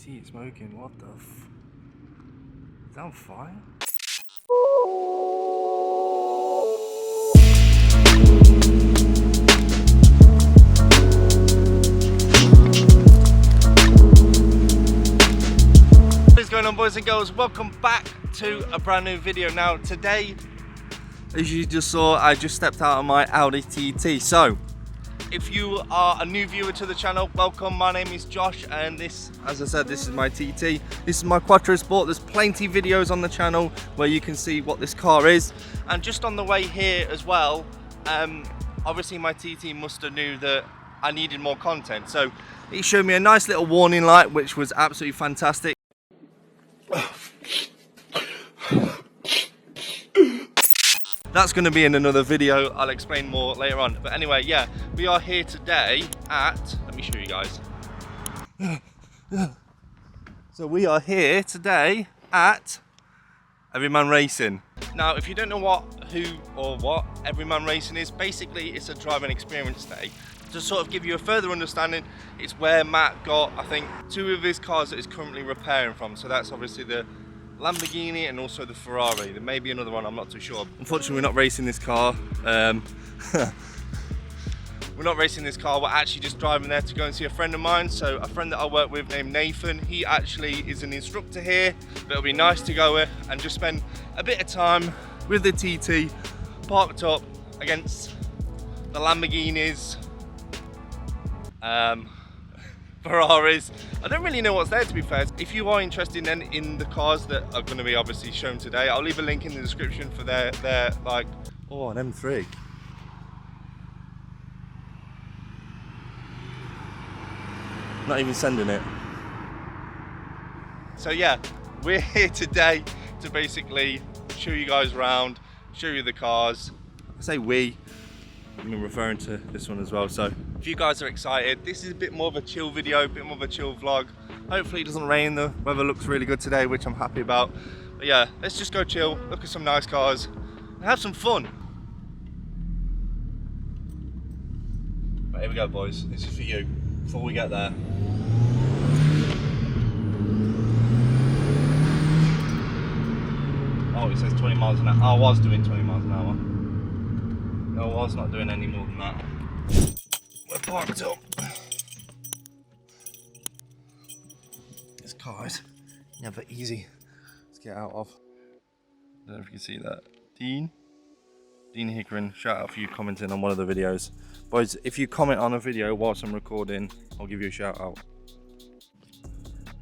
see it smoking. What the f... Is that on fire? What is going on, boys and girls? Welcome back to a brand new video. Now today, as you just saw, I just stepped out of my Audi TT. So if you are a new viewer to the channel, welcome. My name is Josh, and this, as I said, this is my TT. This is my Quattro Sport. There's plenty of videos on the channel where you can see what this car is. And just on the way here as well, obviously my TT must have knew that I needed more content. So it showed me a nice little warning light, which was absolutely fantastic. That's going to be in another video. I'll explain more later on. But anyway, yeah, we are here today at, let me show you guys. So we are here today at Everyman Racing. Now, if you don't know who or what Everyman Racing is, basically it's a driving experience day. To sort of give you a further understanding, it's where Matt got, I think, 2 of his cars that he's currently repairing from. So that's obviously the Lamborghini and also the Ferrari. There may be another one, I'm not too sure. Unfortunately, we're not racing this car. We're not racing this car, we're actually just driving there to go and see a friend of mine. So a friend that I work with named Nathan, he actually is an instructor here, but it'll be nice to go and just spend a bit of time with the TT parked up against the Lamborghinis, Ferraris. I don't really know what's there, to be fair. If you are interested then in the cars that are going to be obviously shown today, I'll leave a link in the description for their like, oh, an M3. Not even sending it. So yeah, we're here today to basically show you guys around, show you the cars. I say we, I'm referring to this one as well. So if you guys are excited, this is a bit more of a chill video, a bit more of a chill vlog. Hopefully it doesn't rain, the weather looks really good today, which I'm happy about. But yeah, let's just go chill, look at some nice cars, and have some fun. But here we go, boys, this is for you, before we get there. Oh, it says 20 miles an hour. I was doing 20 miles an hour. No, I was not doing any more than that. We're parked up. This car is never easy to get out of. I don't know if you can see that. Dean Hickering, shout out for you commenting on one of the videos. Boys, if you comment on a video whilst I'm recording, I'll give you a shout out.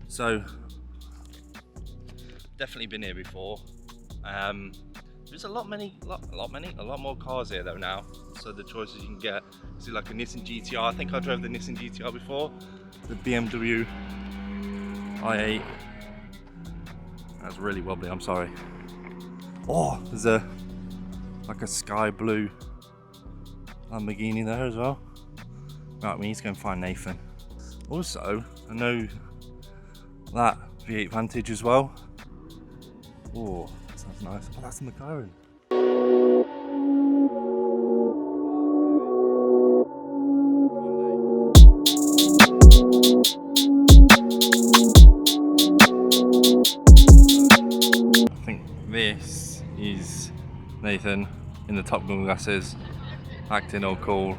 So, definitely been here before. There's a lot more cars here though now, so the choices you can get. See, like a Nissan GTR. I think I drove the Nissan GTR before. The BMW i8. That's really wobbly, I'm sorry. Oh, there's like a sky blue Lamborghini there as well. Right, we need to go and find Nathan. Also, I know that V8 Vantage as well. Oh, that sounds nice. Oh, that's a McLaren. I think this is Nathan in the Top Gun glasses, acting all cool.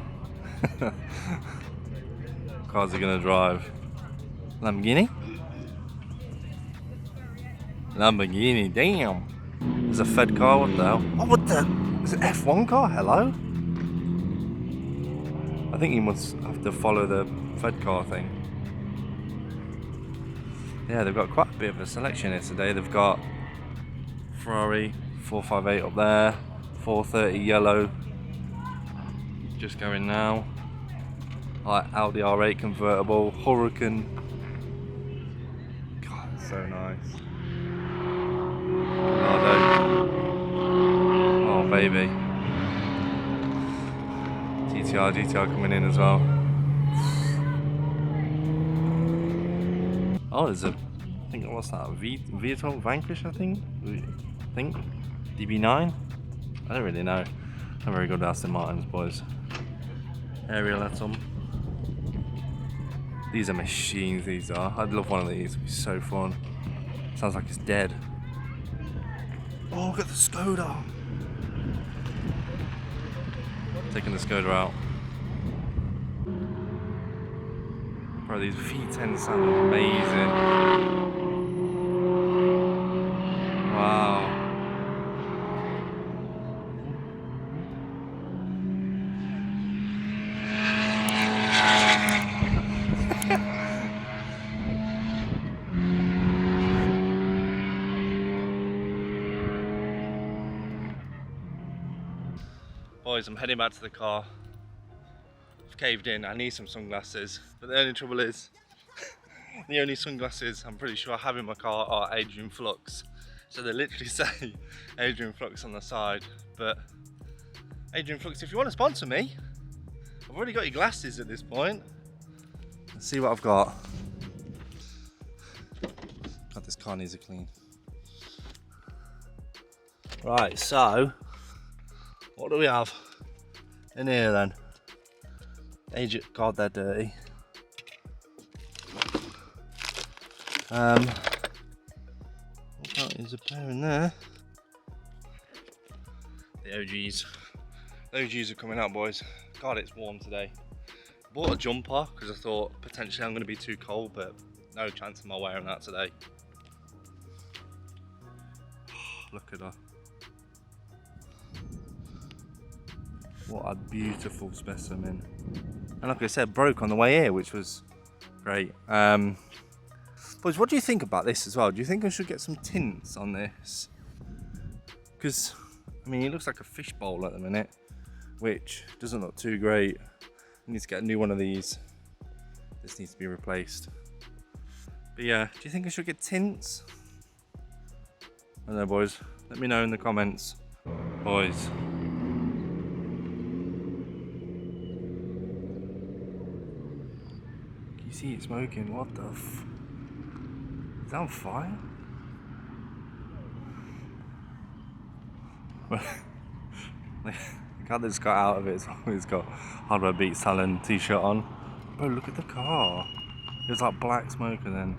Cars are gonna drive. Lamborghini? Lamborghini, damn. There's a Fed car, what the hell? Oh, what the? Is it F1 car? Hello? I think you must have to follow the Fed car thing. Yeah, they've got quite a bit of a selection here today. They've got Ferrari 458 up there, 430 yellow, just going now. Like Audi R8 convertible, Hurricane. God, so nice. Oh baby. GTR coming in as well. Oh, there's a, I think, what's that? V12 Vanquish, I think? DB9? I don't really know. Not very good Aston Martins, boys. Aerial at them. These are machines, these are. I'd love one of these, it'd be so fun. Sounds like it's dead. Oh, look at the Skoda. Taking the Skoda out. Bro, these V10s sound amazing. Wow. Boys, I'm heading back to the car. I've caved in, I need some sunglasses. But the only trouble is, the only sunglasses I'm pretty sure I have in my car are Adrian Flux. So they literally say Adrian Flux on the side. But Adrian Flux, if you want to sponsor me, I've already got your glasses at this point. Let's see what I've got. God, this car needs a clean. Right, so what do we have in here then? God, they're dirty. There's a pair in there. The OGs. The OGs are coming out, boys. God, it's warm today. Bought a jumper because I thought potentially I'm going to be too cold, but no chance of my wearing that today. Look at her. What a beautiful specimen. And like I said, broke on the way here, which was great. Boys, what do you think about this as well? Do you think I should get some tints on this? Because, I mean, it looks like a fishbowl at the minute, which doesn't look too great. I need to get a new one of these. This needs to be replaced. But yeah, do you think I should get tints? I don't know, boys. Let me know in the comments. Boys. Can you see it smoking? What the f... Is that on fire? The guy that's got out of it has always got Hardware Beats Talent t-shirt on. Bro, look at the car. It was like black smoke and then...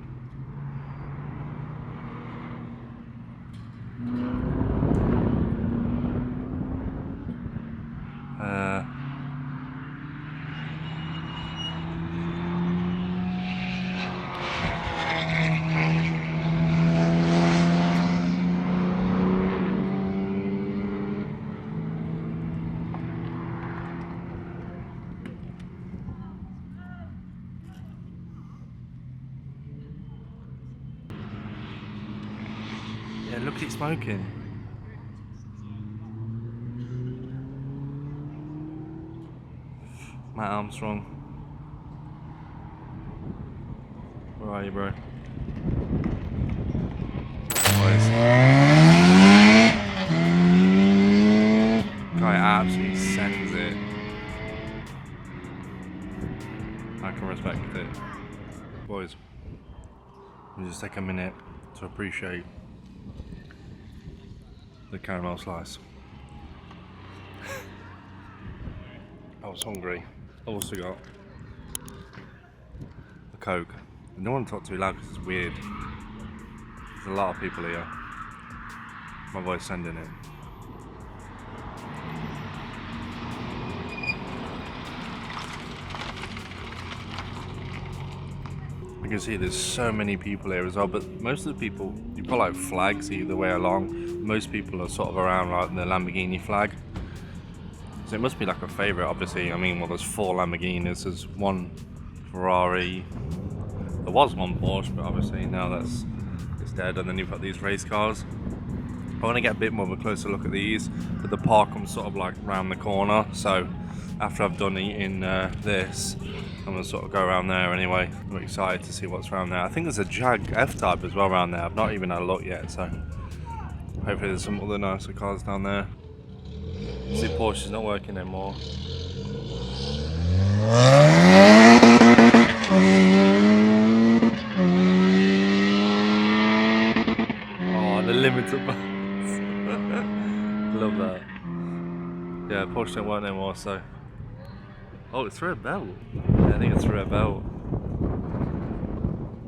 Yeah, look at it smoking. Matt Armstrong. Where are you, bro? Guy absolutely sends it. I can respect it. Boys, let me just take a minute to appreciate the caramel slice. I was hungry. I've also got a Coke. I don't want to talk too loud because it's weird. There's a lot of people here. My voice sending it. You can see there's so many people here as well, but most of the people, you've got like flags either way along. Most people are sort of around like the Lamborghini flag. So it must be like a favourite, obviously. I mean, well, there's 4 Lamborghinis, there's 1 Ferrari, there was 1 Porsche, but obviously now it's dead, and then you've got these race cars. I want to get a bit more of a closer look at these, but the park comes sort of like round the corner, so after I've done eating this, I'm going to sort of go around there anyway. I'm excited to see what's around there. I think there's a Jag F-Type as well around there. I've not even had a look yet, so hopefully there's some other nicer cars down there. See, Porsche's not working anymore. Oh, the limiter buttons. Love that. Yeah, Porsche don't work anymore, so... Oh, it's through a belt. Yeah, I think it's through a belt.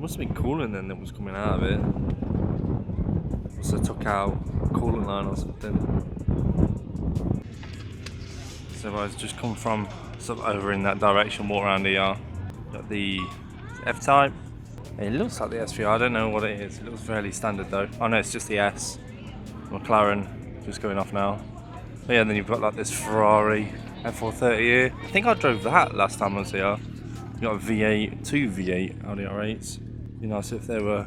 must have been coolant then that was coming out of it. So I took out a coolant line or something. So I've just come from sort of over in that direction, walk around here. Got the F-Type. It looks like the SV. I don't know what it is. It looks fairly standard though. Oh no, it's just the S. McLaren just going off now. But yeah, then you've got like this Ferrari F430 here. I think I drove that last time I was here. You got a V8, two V8 Audi R8s. Be nice if they were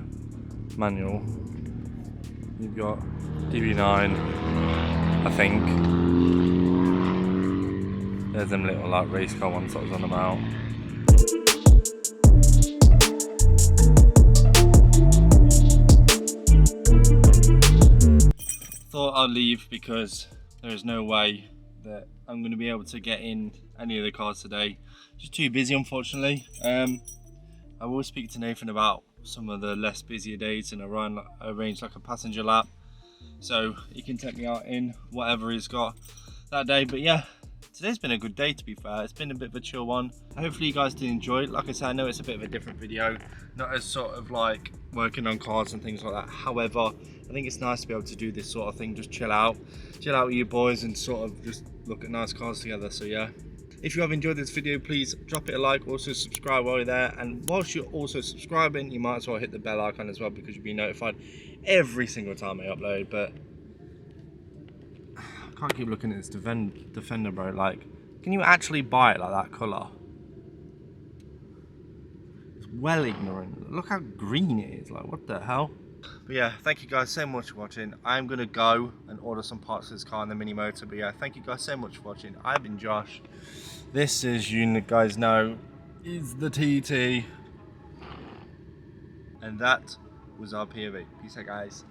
manual. You've got DB9, I think. There's them little like race car ones that I was on about. Thought I'd leave because there is no way that I'm going to be able to get in any of the cars today. Just too busy, unfortunately. I will speak to Nathan about some of the less busier days and arrange like a passenger lap, so he can take me out in whatever he's got that day. But yeah, today's been a good day, to be fair. It's been a bit of a chill one. Hopefully you guys did enjoy it. Like I said, I know it's a bit of a different video, not as sort of like working on cars and things like that. However, I think it's nice to be able to do this sort of thing, just chill out with you boys and sort of just look at nice cars together. So yeah, if you have enjoyed this video, please drop it a like, also subscribe while you're there, and whilst you're also subscribing, you might as well hit the bell icon as well, because you'll be notified every single time I upload. But I can't keep looking at this Defender, bro. Like, can you actually buy it like that colour? It's well ignorant. Look how green it is. Like, what the hell? But yeah, thank you guys so much for watching. I'm gonna go and order some parts for this car in the mini motor. But yeah, thank you guys so much for watching. I've been Josh. This, as you guys know, is the TT, and that was our POV. Peace out, guys.